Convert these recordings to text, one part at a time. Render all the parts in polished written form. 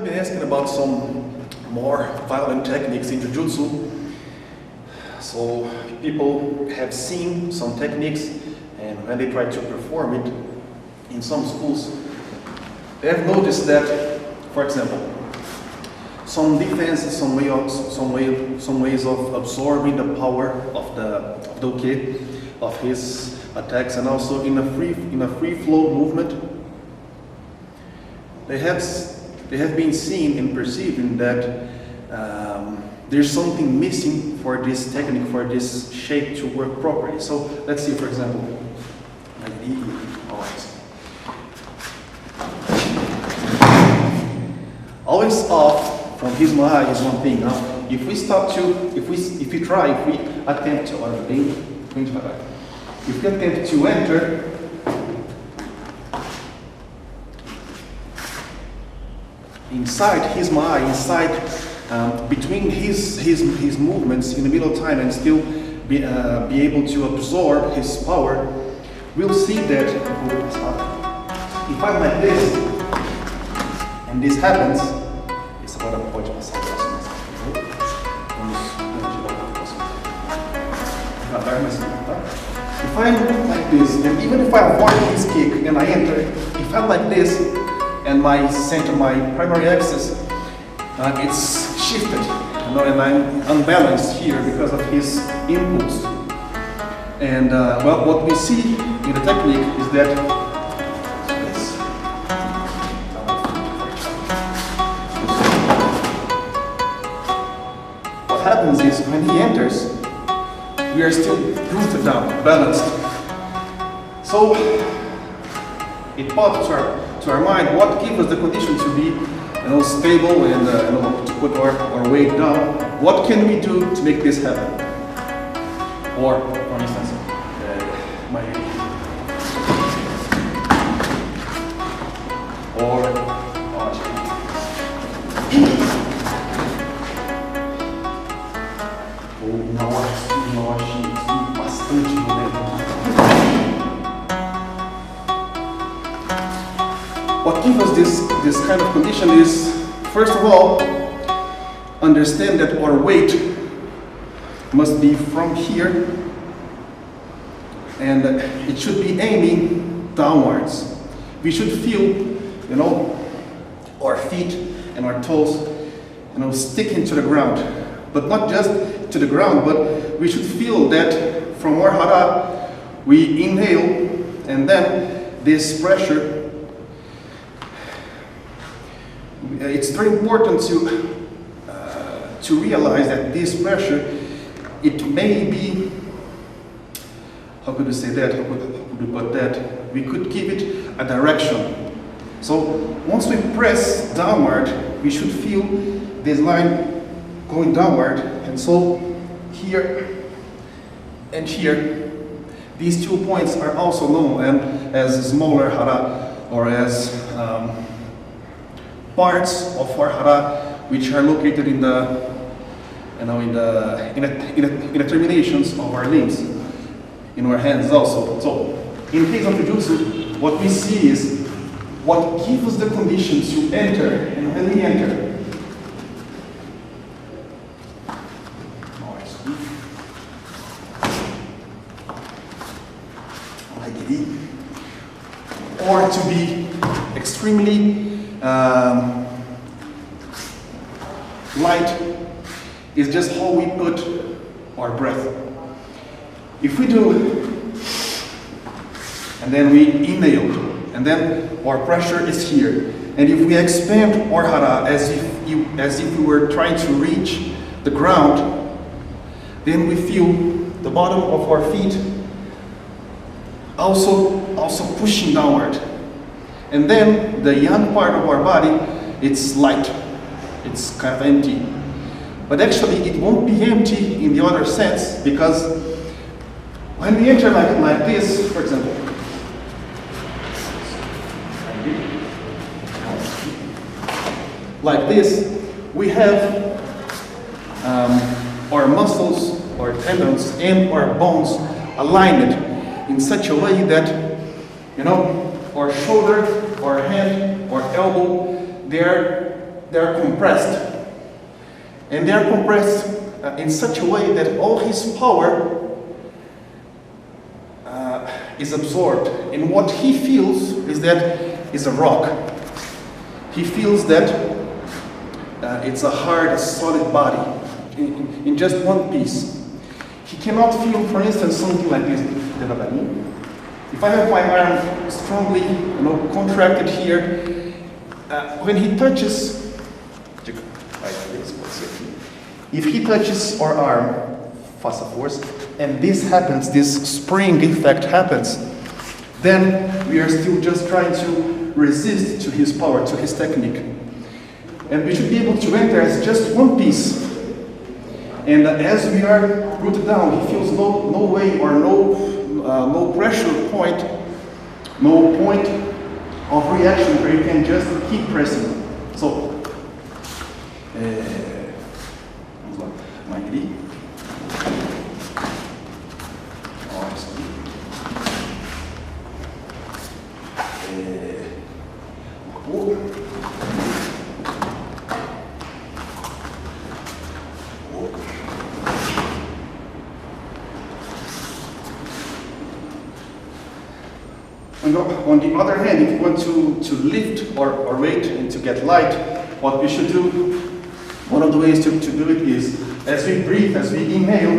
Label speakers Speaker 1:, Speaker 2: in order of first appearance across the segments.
Speaker 1: been asking about some more violent techniques in Jujutsu. So people have seen some techniques, and when they try to perform it in some schools, they have noticed that, for example, some defenses, some ways of absorbing the power of the uke, of his attacks, and also in a free flow movement. They have been seen and perceiving that there's something missing for this technique, for this shape to work properly. So let's see, for example, always off from his eye is one thing. Now, if we attempt to enter, inside his eye, between his movements in the middle of time, and still be able to absorb his power, we'll see that if I'm like this, and this happens, isso agora pode passar If I'm like this, and even if I avoid this kick and I enter, if I'm like this, and my center, my primary axis, it's shifted, and I'm unbalanced here because of his impulse. And well, what we see in the technique is that what happens is when he enters, we are still rooted down, balanced. So it pops to our mind what gives us the condition to be stable and to put our weight down. What can we do to make this happen? Or, for instance, what gives us this kind of condition is, first of all, understand that our weight must be from here, and it should be aiming downwards. We should feel, our feet and our toes, sticking to the ground, but not just to the ground, but we should feel that from our hara we inhale, and then this pressure. It's very important to realize that this pressure, it may be, how could you say that, how could you put that, we could give it a direction. So once we press downward, we should feel this line going downward, and so here and here, these 2 points are also known as smaller hara, or as parts of our hara, which are located in the terminations of our limbs, in our hands also. So, in case of Jujutsu, what we see is what gives us the condition to enter, and when we enter, or to be extremely light, is just how we put our breath. If we do, and then we inhale, and then our pressure is here, and if we expand our hara as if we were trying to reach the ground, then we feel the bottom of our feet also pushing downward. And then the yang part of our body, it's light, it's kind of empty. But actually it won't be empty in the other sense, because when we enter like this, for example, like this, we have our muscles, our tendons, and our bones aligned in such a way that, our shoulder, our hand, our elbow, they're they are compressed. And they are compressed in such a way that all his power is absorbed. And what he feels is that it's a rock. He feels that it's a hard, a solid body in just one piece. He cannot feel, for instance, something like this. If I have my arm strongly, contracted here, when he touches, if he touches our arm, faça força, and this happens, this spring effect happens, then we are still just trying to resist to his power, to his technique. And we should be able to enter as just one piece. And as we are rooted down, he feels no way or no pressure point, no point of reaction where you can just keep pressing. So, vamos lá, Magri. On the other hand, if you want to lift our weight and to get light, what we should do, one of the ways to do it is, as we breathe, as we inhale,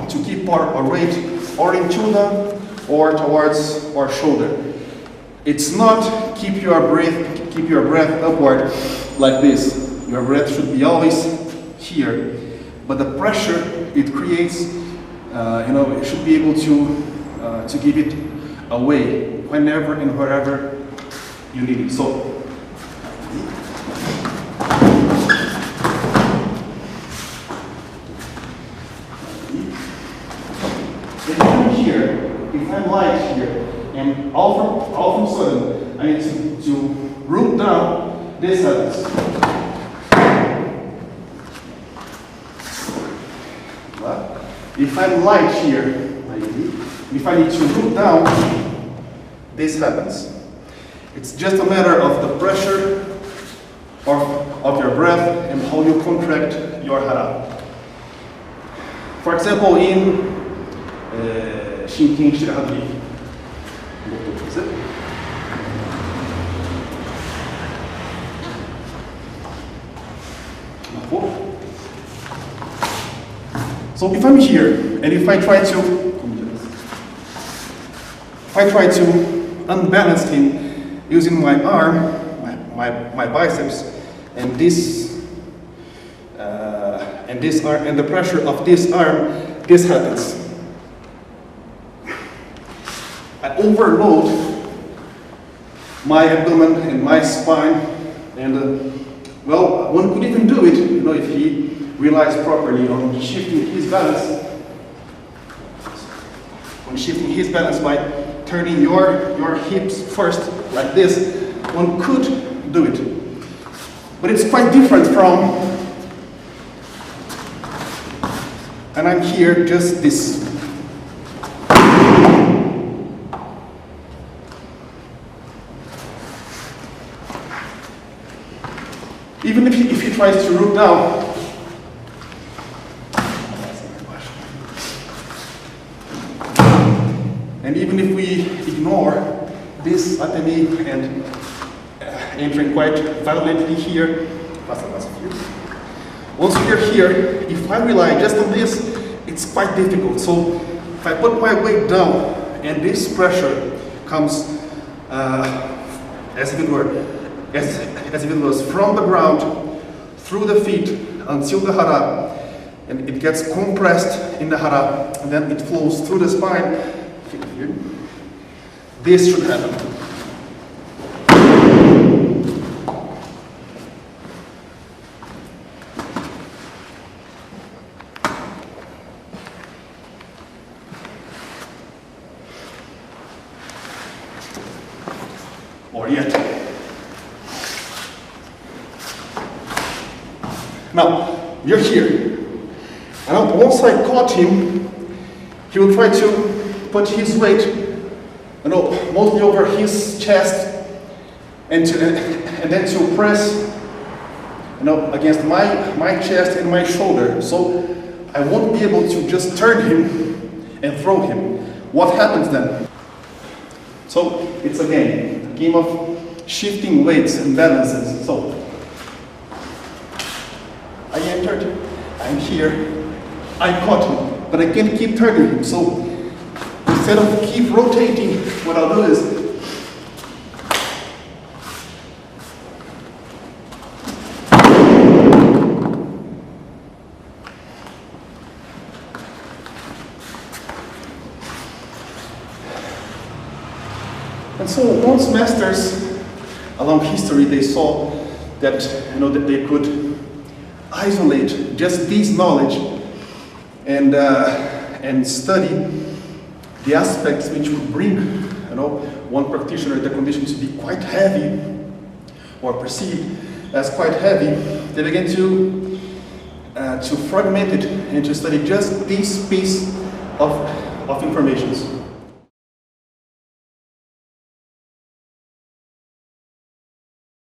Speaker 1: to keep our weight or in tuna or towards our shoulder. It's not keep your breath upward like this. Your breath should be always here, but the pressure it creates, it should be able to give it away whenever and wherever you need it. So, if I'm here, if I'm light here, and all of a sudden I need to root down, this happens. If I'm light here, if I need to root down, this happens. It's just a matter of the pressure of your breath and how you contract your hara. For example, in Shinkin Shirahadri, so if I'm here and if I try to unbalance him using my arm, my biceps, and this arm and the pressure of this arm, this happens. I overload my abdomen and my spine, and one could even do it, if he relies properly on shifting his balance. When shifting his balance by turning your hips first, like this, one could do it. But it's quite different from, and I'm here just this. Even if he tries to root down, and even if we ignore this atemi and entering quite violently here, once we are here, if I rely just on this, it's quite difficult. So if I put my weight down and this pressure comes as if it was from the ground through the feet until the hara, and it gets compressed in the hara, and then it flows through the spine. This should happen. Or yet. Now, you're here. And once I caught him, he will try to put his weight, mostly over his chest, and then to press, you know, against my chest and my shoulder. So I won't be able to just turn him and throw him. What happens then? So it's a game of shifting weights and balances. So I entered, I'm here, I caught him, but I can't keep turning him. So instead of keep rotating, what I'll do is and so once masters along history, they saw that, you know, that they could isolate just this knowledge and study the aspects which would bring, you know, one practitioner the condition to be quite heavy or perceived as quite heavy. They began to fragment it and to study just this piece of information.